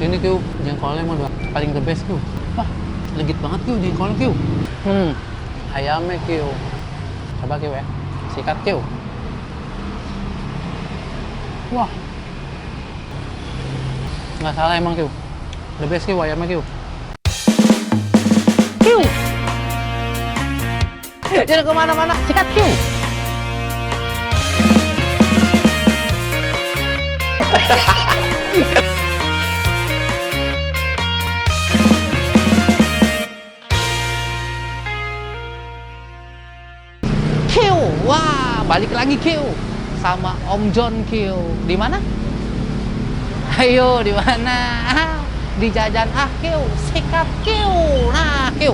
Sini Q, jengkolnya emang udah paling the best Q. Wah, legit banget Q jengkolnya Q. Ayamnya Q. Coba Q ya, sikat Q. Wah, nggak salah emang Q. The best Q, ayamnya Q. Q. Jangan kemana-mana, sikat Q. Q, wah balik lagi Q sama Om John Q. Di mana? Ayo di mana? Di Jajan Q, sikat Q. Nah Q,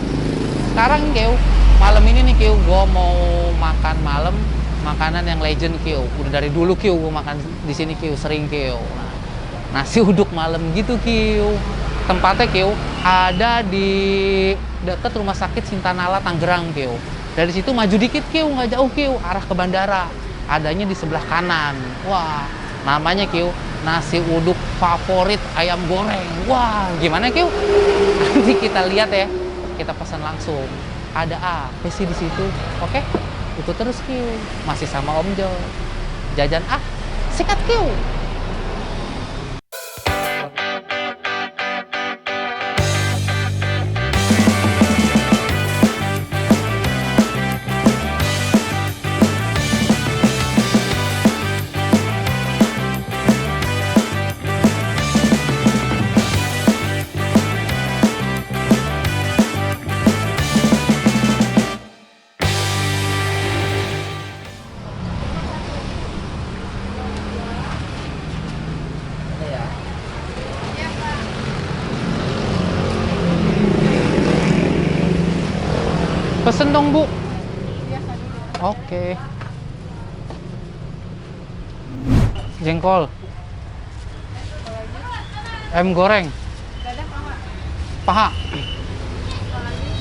sekarang Q, malam ini nih Q, gue mau makan malam makanan yang legend Q. Udah dari dulu Q, gue makan di sini Q, sering Q. Nah, nasi uduk malam gitu Q. Tempatnya Q ada di dekat Rumah Sakit Sintanala Tangerang Q. Dari situ maju dikit Q, nggak jauh Q, arah ke bandara. Adanya di sebelah kanan. Wah, namanya Q, nasi uduk favorit ayam goreng. Wah, gimana Q? Nanti kita lihat ya. Kita pesan langsung. Ada apa sih di situ? Oke, ikut terus Q. Masih sama Om Jo. Jajan sikat Q. Pesen dong Bu. Oke. Jengkol. Ayam goreng. Paha.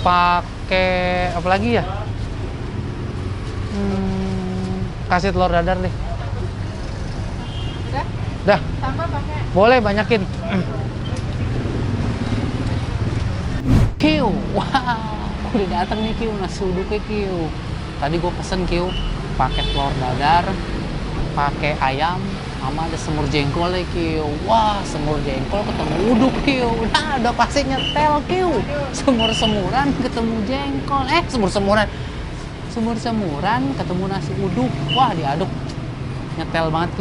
Pakai apa lagi ya? Kasih telur dadar deh. Dah. Tambah pakai. Boleh banyakin. Q. Wow. Udah datang nih Q, nasi uduknya Q. Tadi gue pesen Q, pakai telur dadar, pakai ayam, sama ada semur jengkolnya Q. Wah, semur jengkol ketemu uduk Q. Nah, udah pasti nyetel Q. Semur-semuran ketemu jengkol. Semur-semuran. Semur-semuran ketemu nasi uduk. Wah, diaduk. Nyetel banget Q.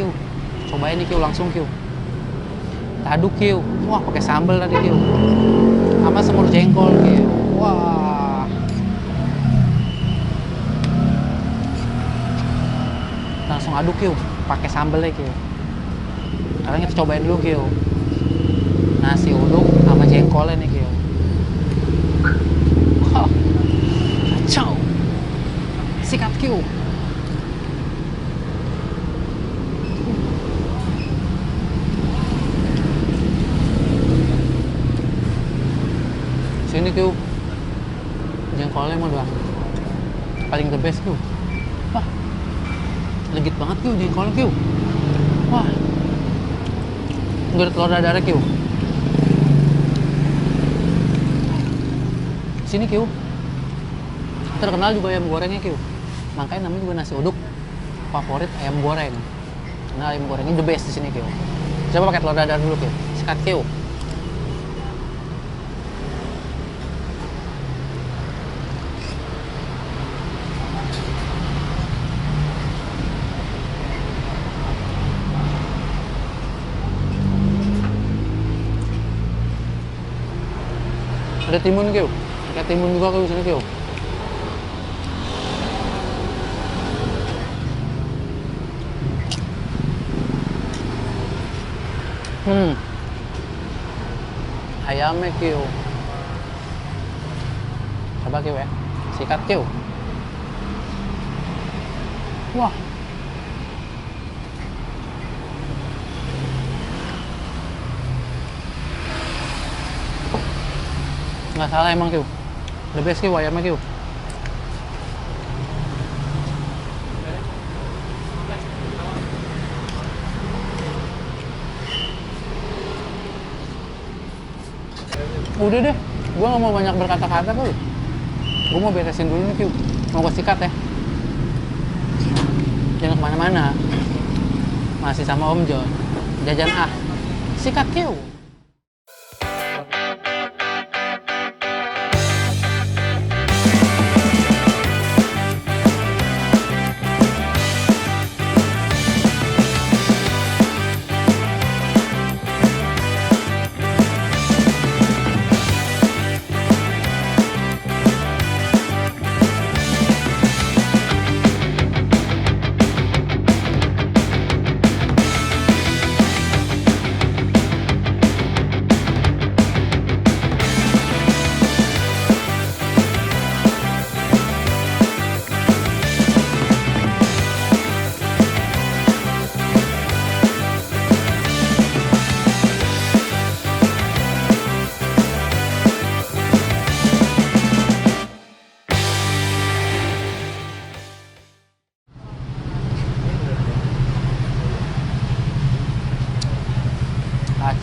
Cobain nih Q, langsung Q. Kita aduk Q. Wah, pakai sambal tadi Q. Sama semur jengkol Q. Wah. Langsung aduk Q, pakai sambelnya Q. Sekarang kita cobain dulu Q. Nasi uduk sama jengkolnya nih Q. Wah, kacau. Sikat Q. Sini Q, jengkolnya emang udah paling the best Q. Wah, legit banget Q jengkolnya Q. Wah, nggak ada telur dadarnya Q. Sini Q, terkenal juga ayam gorengnya Q. Makanya namanya juga nasi uduk favorit ayam goreng. Nah, ayam gorengnya the best di sini Q. Coba pakai telur dadar dulu Q. Sikat Q. Ada timun Q, kayak timun juga Q sini Q. Ayamnya Q. Coba Q ya, sikat Q. Wah. Nggak salah emang Q. The best Q, ayamnya Q. Udah deh, gue nggak mau banyak berkata-kata kali. Gue mau beresin dulu nih, Q. Mau gue sikat ya. Jangan kemana-mana. Masih sama Om John. Jajan ah. Sikat Q.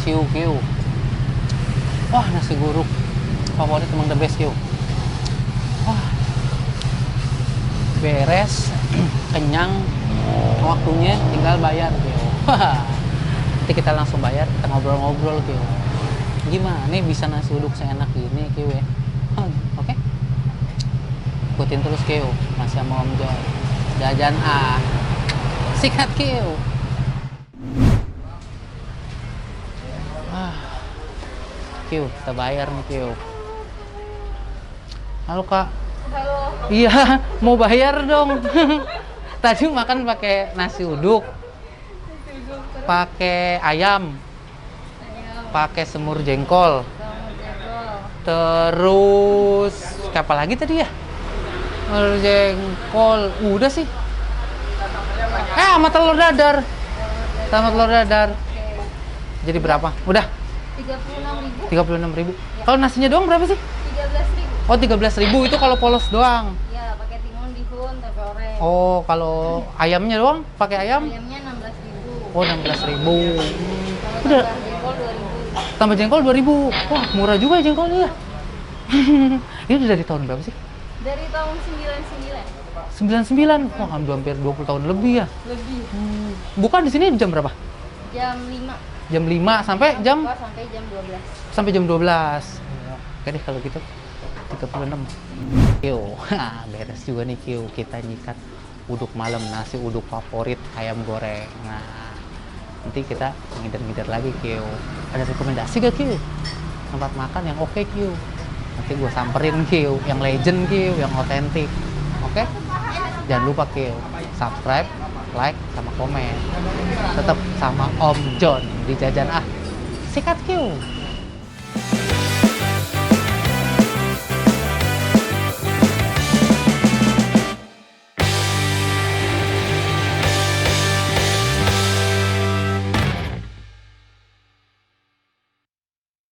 Ciu Q. Wah, nasi guruk favorit emang the best Q. Wah, beres, kenyang, waktunya tinggal bayar Q. Wah, nanti kita langsung bayar, kita ngobrol-ngobrol Q. Gimana nih bisa nasi uduk seenak gini Q ya? Oke? Ikutin terus Q, masih sama Om John. Jajan ah, sikat Q. Q, kita bayar nih Q. Halo Kak. Halo. Iya, mau bayar dong. Tadi makan pakai nasi uduk, pakai ayam, pakai semur jengkol, terus apa lagi tadi ya? Semur jengkol, udah sih. Sama telur dadar. Sama telur dadar. Jadi berapa? Udah. 36.000. Ya. Kalau nasinya doang berapa sih? 13.000. Oh, 13.000 itu kalau polos doang. Iya, pakai timun, bihun, tempe orek. Oh, kalau ayamnya doang pakai ayam? Ayamnya 16.000. Oh, 16.000. Kalau Udah. tambah jengkol 2.000. Tambah jengkol 2.000. Wah, murah juga ya jengkolnya ya. Ini udah dari tahun berapa sih? Dari tahun 99. 99. Wah, hampir 20 tahun lebih ya. Lebih. Bukan di sini jam berapa? Jam 5. Jam 5 sampai jam Buka sampai jam 12. sampai jam 12. Oke deh kalau gitu. 36. Q. Beres juga nih Q. Kita nyikat uduk malam, nasi uduk favorit ayam goreng. Nah, nanti kita ngider-ngider lagi Q. Ada rekomendasi gak Q? Tempat makan yang oke Q. Nanti gue samperin Q, yang legend Q, yang otentik. Oke? Jangan lupa Q, subscribe, like, sama komen. Tetap sama Om John di Jajan ah. Sikat Q.